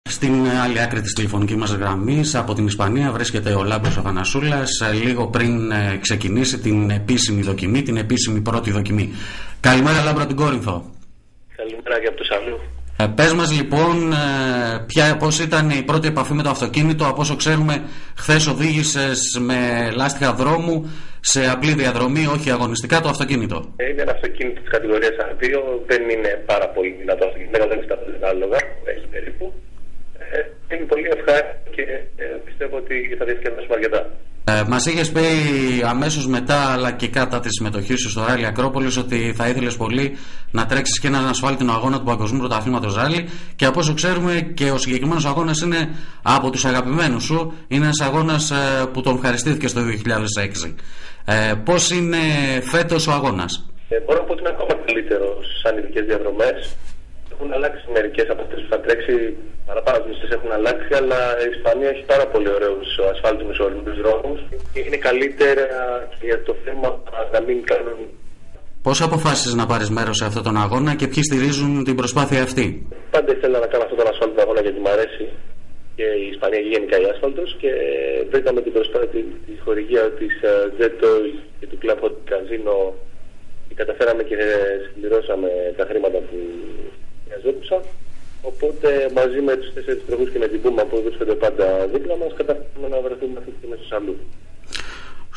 Στην άλλη άκρη της τηλεφωνικής μας γραμμής από την Ισπανία βρίσκεται ο Λάμπρος Αφανασούλας λίγο πριν ξεκινήσει την επίσημη δοκιμή, την επίσημη πρώτη δοκιμή. Καλημέρα Λάμπρο από την Κόρινθο. Καλημέρα και από το Σαλού. Πες μας λοιπόν πώς ήταν η πρώτη επαφή με το αυτοκίνητο. Από όσο ξέρουμε, χθες οδήγησες με λάστιχα δρόμου σε απλή διαδρομή, όχι αγωνιστικά, το αυτοκίνητο. Είναι ένα αυτοκίνητο της κατηγορίας R2, δεν είναι πάρα πολύ δυνατό αυτοκίνητο, δεν είναι στα άλογα, έχει περίπου. Είναι πολύ ευχάριστο και πιστεύω ότι θα διευκολυνθούμε αρκετά. Μας είχες πει αμέσως μετά αλλά και κατά τη συμμετοχή σου στο Ράλι Ακρόπολης ότι θα ήθελες πολύ να τρέξεις και έναν ασφάλτινο αγώνα του Παγκοσμίου Πρωταθλήματος Ράλι, και από όσο ξέρουμε και ο συγκεκριμένος αγώνας είναι από τους αγαπημένους σου, είναι ένας αγώνας που τον ευχαριστήθηκες το 2006. Πώς είναι φέτος ο αγώνας? Μπορώ να πω ότι είναι ακόμα καλύτερο σαν ειδικές διαδρομές. Έχουν αλλάξει μερικές από αυτές που θα τρέξει, παραπάνω μισές έχουν αλλάξει, αλλά η Ισπανία έχει πάρα πολύ ωραίους ασφάλτινους ορεινούς δρόμους. Είναι καλύτερα και για το θέμα να μην κάνουν. Πώς αποφάσισες να πάρεις μέρος σε αυτόν τον αγώνα και ποιοι στηρίζουν την προσπάθεια αυτή? Πάντα ήθελα να κάνω αυτόν τον ασφάλτινο αγώνα γιατί μου αρέσει και η Ισπανία και γενικά η άσφαλτος, και βρήκαμε την προσπάθεια, τη χορηγία της Ζέτο και του Κλαμπ Καζίνο και καταφέραμε και συμπληρώσαμε τα χρήματα που χρειαζόντουσαν. Οπότε μαζί με τους 4 τροχούς και με την Πούμα που βρίσκονται πάντα δίπλα μας, καταφέραμε να βρεθούμε αυτή τη στιγμή στο Σαλού.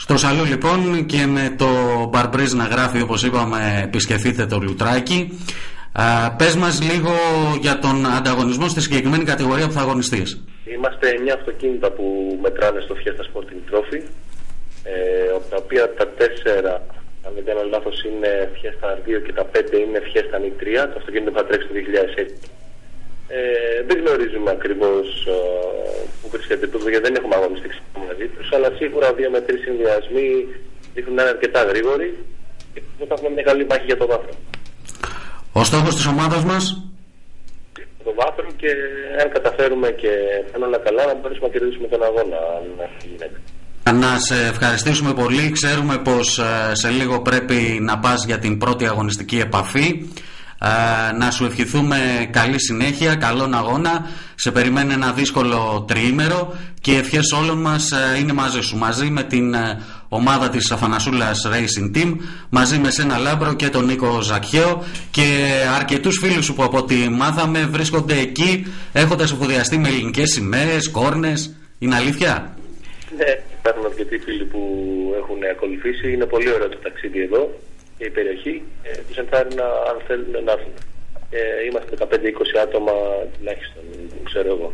Στο Σαλού λοιπόν, και με το μπαρμπρίζ να γράφει, όπως είπαμε, επισκεφτείτε το λουτράκι. Πες μας λίγο για τον ανταγωνισμό στη συγκεκριμένη κατηγορία που θα αγωνιστείς. Είμαστε 9 αυτοκίνητα που μετράνε στο Fiesta Sporting Trophy, από τα οποία τα 4, αν δεν κάνω λάθος, είναι Fiesta R2 και τα 5 είναι Fiesta N3, το αυτοκίνητο που θα τρέξει το 2006. Δεν γνωρίζουμε ακριβώς που βρίσκεται το, γιατί δεν έχουμε αγωνιστεί μαζί τους, αλλά σίγουρα 2 με 3 συνδυασμοί δείχνουν να είναι αρκετά γρήγοροι και θα έχουμε μια καλή μάχη για το βάθρο. Ο στόχος της ομάδας μας? Το βάθρο, και αν καταφέρουμε και πάμε όλα καλά, να μπορέσουμε να κερδίσουμε τον αγώνα. Να σε ευχαριστήσουμε πολύ. Ξέρουμε πως σε λίγο πρέπει να πας για την πρώτη αγωνιστική επαφή. Να σου ευχηθούμε καλή συνέχεια, καλόν αγώνα. Σε περιμένει ένα δύσκολο τριήμερο και ευχές όλων μας είναι μαζί σου, μαζί με την ομάδα της Αφανασούλας Racing Team, μαζί με σένα Λάμπρο και τον Νίκο Ζακιαίο και αρκετούς φίλους σου που από ό,τι μάθαμε βρίσκονται εκεί έχοντας εφοδιαστεί με ελληνικές σημαίες, κόρνες. Είναι αλήθεια? Ναι, υπάρχουν αρκετοί φίλοι που έχουν ακολουθήσει. Είναι πολύ ωραίο το ταξίδι εδώ και η περιοχή. Τους ενθάρρυνα αν θέλουν να έρθουν. Είμαστε 15-20 άτομα τουλάχιστον, ξέρω εγώ.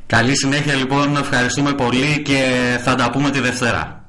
Καλή συνέχεια λοιπόν, ευχαριστούμε πολύ και θα τα πούμε τη Δευτέρα.